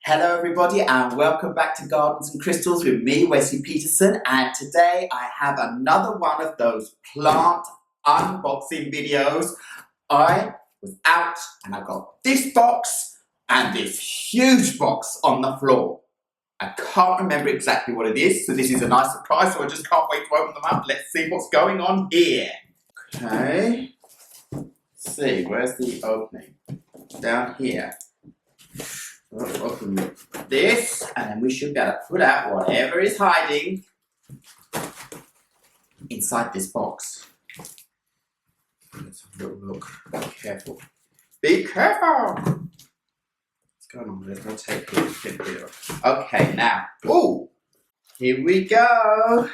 Hello everybody and welcome back to Gardens and Crystals with me, Wesley Peterson, and today I have another one of those plant unboxing videos. I was out and I got this box and this huge box on the floor. I can't remember exactly what it is, so this is a nice surprise, so I just can't wait to open them up. Let's see what's going on here. Okay, let's see, where's the opening? Down here. We'll open this and then we should be able to put out whatever is hiding inside this box. Let's have a little look. Be careful. Be careful! What's going on? There's no tape here. Okay, now. Oh! Here we go.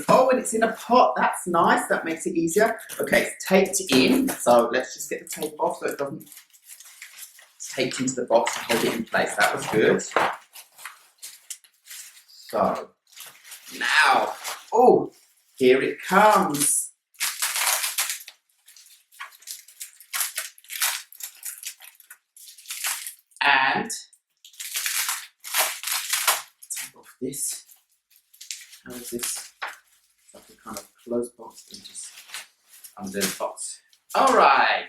Oh, and it's in a pot. That's nice. That makes it easier. Okay, it's taped in. So let's just get the tape off so it doesn't. Taped into the box to hold it in place. That was good. So now, oh, here it comes. And take off this. How is this? It's like a kind of closed box and just under the box. All right.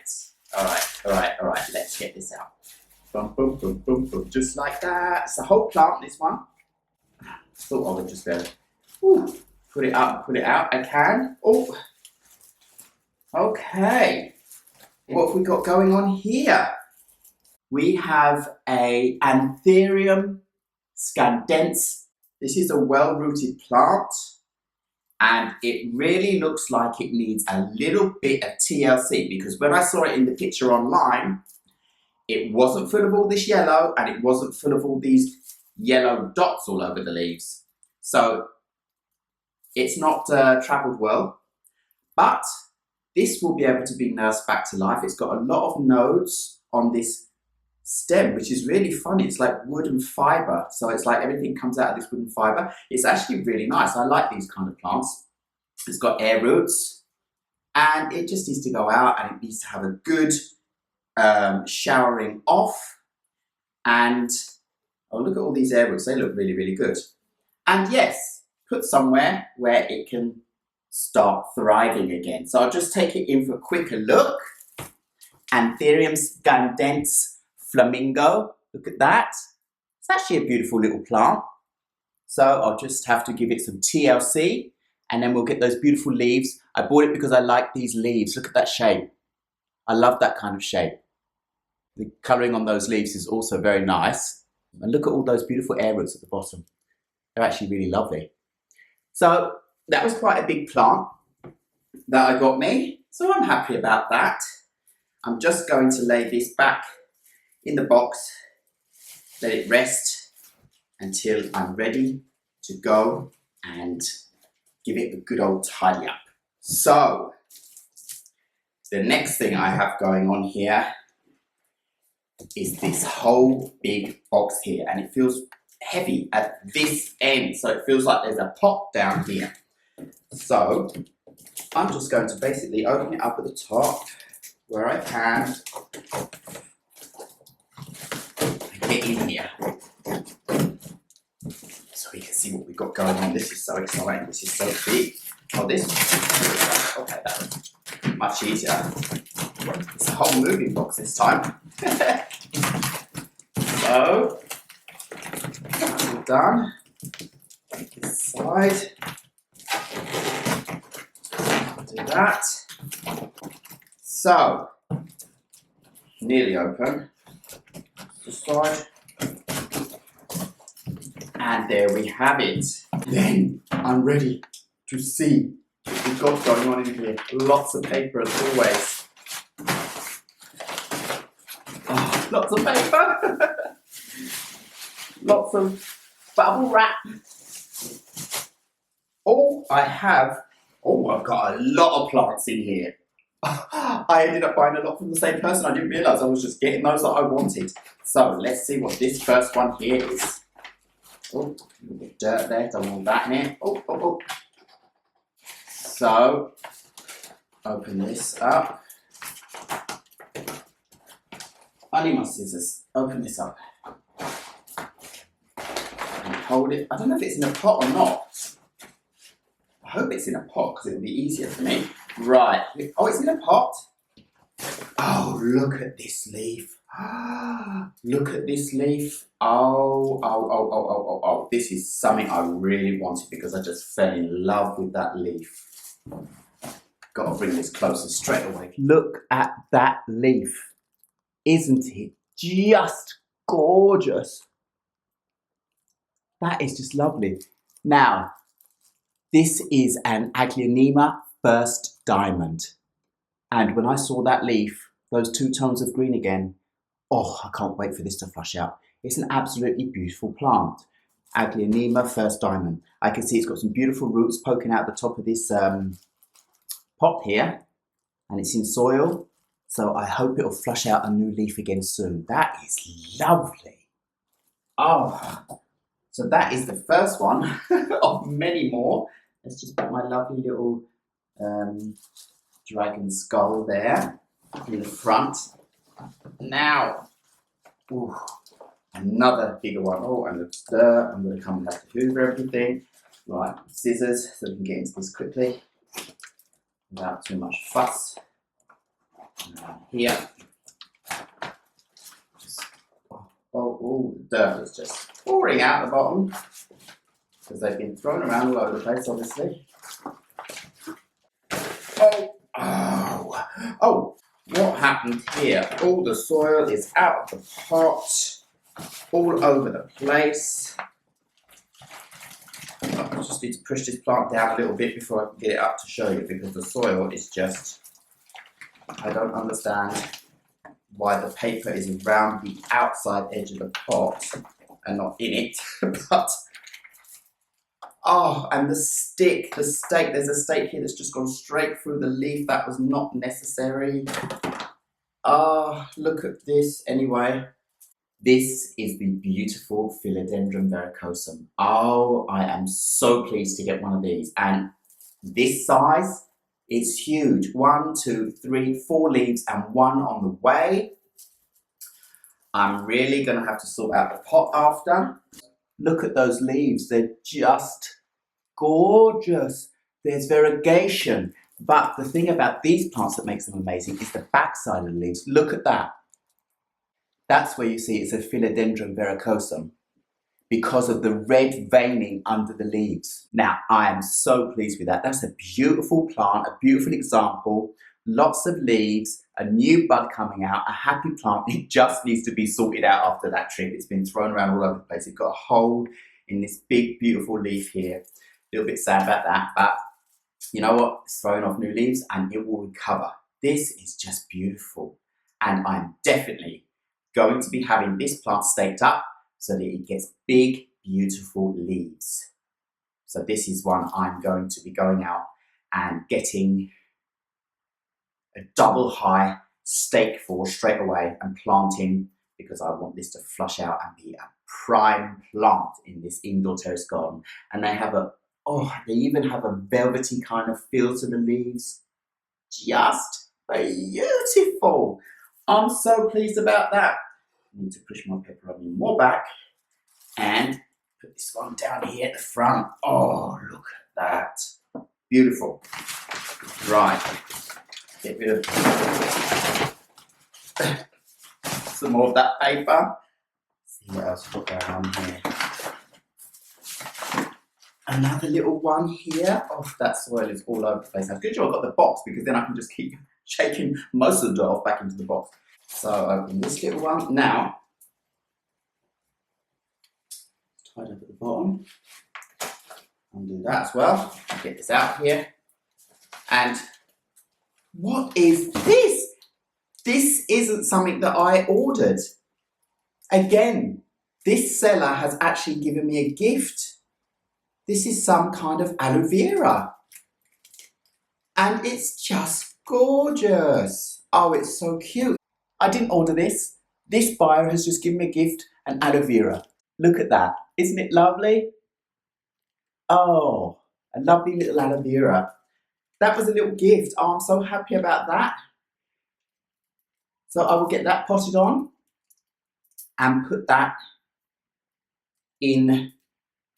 Let's get this out. Boom, boom, boom, boom, boom, just like that. It's a whole plant, this one. I thought I would just go, put it up, put it out. I can. Oh, okay. What have we got going on here? We have a Anthurium scandens. This is a well-rooted plant, and it really looks like it needs a little bit of TLC, because when I saw it in the picture online, it wasn't full of all this yellow and it wasn't full of all these yellow dots all over the leaves. So it's not travelled well, but this will be able to be nursed back to life. It's got a lot of nodes on this stem, which is really funny. It's like wood and fibre. So it's like everything comes out of this wood and fibre. It's actually really nice. I like these kind of plants. It's got air roots and it just needs to go out and it needs to have a good showering off. And oh, look at all these air roots. They look really, really good. And yes, put somewhere where it can start thriving again. So I'll just take it in for a quicker look. Anthurium scandens flamingo. Look at that. It's actually a beautiful little plant. So I'll just have to give it some TLC and then we'll get those beautiful leaves. I bought it because I like these leaves. Look at that shape. I love that kind of shape. The colouring on those leaves is also very nice. And look at all those beautiful air roots at the bottom. They're actually really lovely. So that was quite a big plant that I got me. So I'm happy about that. I'm just going to lay this back in the box, let it rest until I'm ready to go and give it a good old tidy up. So the next thing I have going on here is this whole big box here, and it feels heavy at this end, so it feels like there's a pot down here. So I'm just going to basically open it up at the top where I can and get in here so we can see what we've got going on. This is so exciting. This is so big. Oh, this okay, that was much easier. It's a whole moving box this time. So, that's all done. This side. Do that. So, nearly open. This side. And there we have it. Then I'm ready to see what we've got going on in here. Lots of paper as always. Oh, lots of paper. Lots of bubble wrap. Oh, I've got a lot of plants in here. I ended up buying a lot from the same person. I didn't realise I was just getting those that I wanted. So let's see what this first one here is. Oh, a little bit of dirt there, don't want that in it. Oh. So, open this up. I need my scissors. Open this up. And hold it. I don't know if it's in a pot or not. I hope it's in a pot because it will be easier for me. Right. Oh, it's in a pot. Oh, look at this leaf. Look at this leaf. Oh. This is something I really wanted because I just fell in love with that leaf. Got to bring this closer straight away. Look at that leaf. Isn't it just gorgeous? That is just lovely. Now, this is an Aglaonema first diamond. And when I saw that leaf, those two tones of green again, oh, I can't wait for this to flush out. It's an absolutely beautiful plant. Aglaonema first diamond. I can see it's got some beautiful roots poking out the top of this pot here. And it's in soil. So I hope it'll flush out a new leaf again soon. That is lovely. Oh, so that is the first one of many more. Let's just put my lovely little dragon skull there in the front. Now, ooh, another bigger one. Oh, and the stir. I'm going to come and have to hoover everything. Right, scissors so we can get into this quickly without too much fuss. Here. Just, oh, the dirt is just pouring out the bottom because they've been thrown around all over the place, obviously. Oh, what happened here? All the soil is out of the pot, all over the place. I just need to push this plant down a little bit before I can get it up to show you because the soil is just, I don't understand why the paper is around the outside edge of the pot and not in it, but oh, and the stake, there's a stake here that's just gone straight through the leaf. That was not necessary. Look at this. Anyway, this is the beautiful Philodendron Mercosur. Oh, I am so pleased to get one of these. And this size, it's huge. 1, 2, 3, 4 leaves and one on the way. I'm really going to have to sort out the pot after. Look at those leaves. They're just gorgeous. There's variegation. But the thing about these plants that makes them amazing is the backside of the leaves. Look at that. That's where you see it's a Philodendron verrucosum because of the red veining under the leaves. Now, I am so pleased with that. That's a beautiful plant, a beautiful example. Lots of leaves, a new bud coming out, a happy plant. It just needs to be sorted out after that trip. It's been thrown around all over the place. It got a hole in this big, beautiful leaf here. A little bit sad about that, but you know what? It's throwing off new leaves and it will recover. This is just beautiful. And I'm definitely going to be having this plant staked up so that it gets big, beautiful leaves. So this is one I'm going to be going out and getting a double high stake for straight away and planting because I want this to flush out and be a prime plant in this indoor terrace garden. And they have they even have a velvety kind of feel to the leaves. Just beautiful. I'm so pleased about that. I need to push my pepperoni more back and put this one down here at the front. Oh, look at that. Beautiful. Right. Get rid of some more of that paper. See what else we've got going on here. Another little one here. Oh, that soil is all over the place. Now, good job I've got the box because then I can just keep shaking most of the dirt off back into the box. So open this little one. Now, tied up at the bottom. Undo that as well. Get this out here. And what is this? This isn't something that I ordered. Again, this seller has actually given me a gift. This is some kind of aloe vera. And it's just gorgeous. Oh, it's so cute. I didn't order this. This buyer has just given me a gift, an aloe vera. Look at that. Isn't it lovely? Oh, a lovely little aloe vera. That was a little gift. Oh, I'm so happy about that. So I will get that potted on and put that in.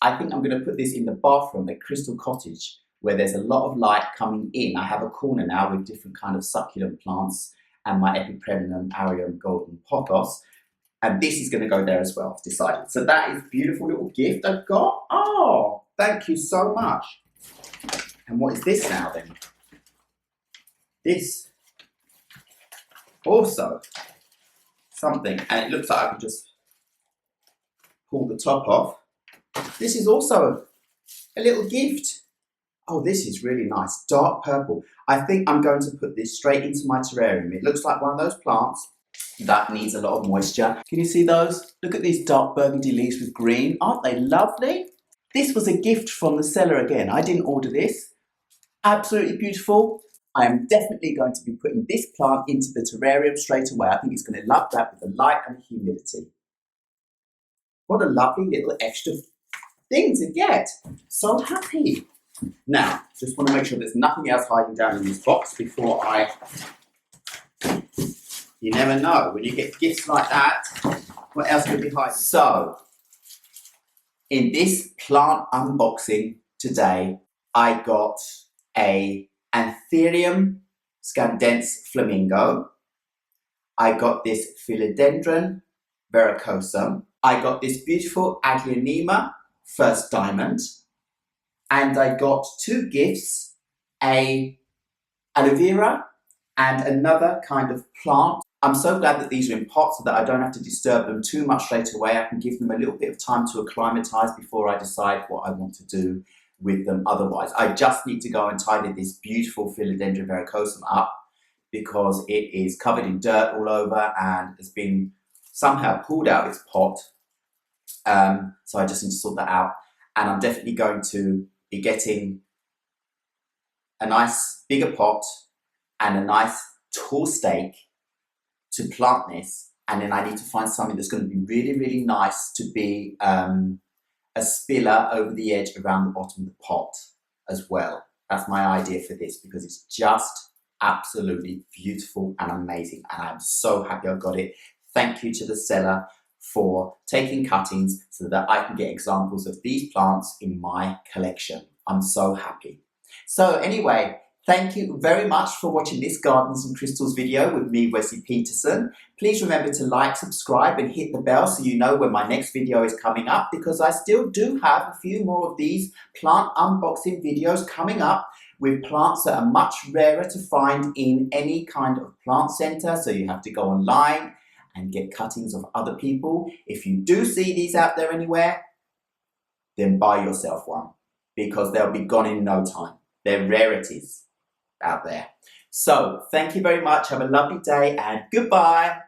I think I'm going to put this in the bathroom at Crystal Cottage, where there's a lot of light coming in. I have a corner now with different kind of succulent plants and my Epiprenum golden pothos. And this is going to go there as well, I've decided. So that is a beautiful little gift I've got. Oh, thank you so much. And what is this now then? This also something, and it looks like I can just pull the top off. This is also a little gift. Oh, this is really nice, dark purple. I think I'm going to put this straight into my terrarium. It looks like one of those plants that needs a lot of moisture. Can you see those? Look at these dark burgundy leaves with green. Aren't they lovely? This was a gift from the seller again. I didn't order this. Absolutely beautiful. I am definitely going to be putting this plant into the terrarium straight away. I think it's going to love that with the light and the humidity. What a lovely little extra thing to get. So happy. Now, just want to make sure there's nothing else hiding down in this box before I... You never know. When you get gifts like that, what else could be hiding? So, in this plant unboxing today, I got a Anthurium scandens flamingo. I got this Philodendron Mercosur. I got this beautiful Aglaonema first diamond. And I got two gifts, a aloe vera and another kind of plant. I'm so glad that these are in pots so that I don't have to disturb them too much straight away. I can give them a little bit of time to acclimatise before I decide what I want to do with them otherwise. I just need to go and tidy this beautiful Philodendron Mercosur up because it is covered in dirt all over and has been somehow pulled out of its pot. So I just need to sort that out. And I'm definitely going to be getting a nice bigger pot and a nice tall stake to plant this, and then I need to find something that's going to be really, really nice to be a spiller over the edge around the bottom of the pot as well. That's my idea for this because it's just absolutely beautiful and amazing, and I'm so happy I got it. Thank you to the seller for taking cuttings so that I can get examples of these plants in my collection. I'm so happy. So anyway, thank you very much for watching this Gardens and Crystals video with me, Wesley Peterson. Please remember to like, subscribe and hit the bell so you know when my next video is coming up, because I still do have a few more of these plant unboxing videos coming up with plants that are much rarer to find in any kind of plant centre. So you have to go online and get cuttings of other people. If you do see these out there anywhere, then buy yourself one because they'll be gone in no time. They're rarities out there. So thank you very much. Have a lovely day and goodbye.